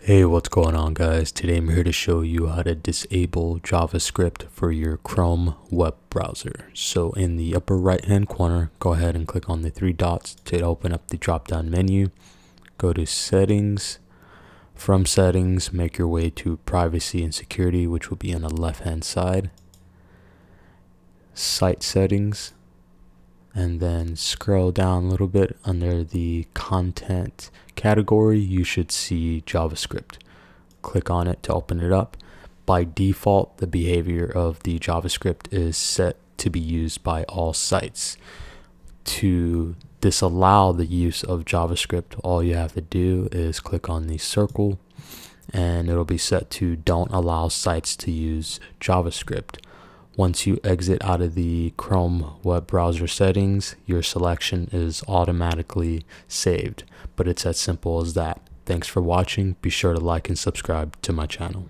Hey, what's going on, guys? Today I'm here to show you how to disable JavaScript for your Chrome web browser. So in the upper right hand corner, go ahead and click on the three dots to open up the drop down menu. Go to settings. From settings, make your way to privacy and security, which will be on the left hand side. Site settings, and then scroll down a little bit. Under the content category, you should see JavaScript. Click on it to open it up. By default, the behavior of the JavaScript is set to be used by all sites. To disallow the use of JavaScript, all you have to do is click on the circle and it'll be set to don't allow sites to use JavaScript. Once you exit out of the Chrome web browser settings, your selection is automatically saved, but it's as simple as that. Thanks for watching. Be sure to like and subscribe to my channel.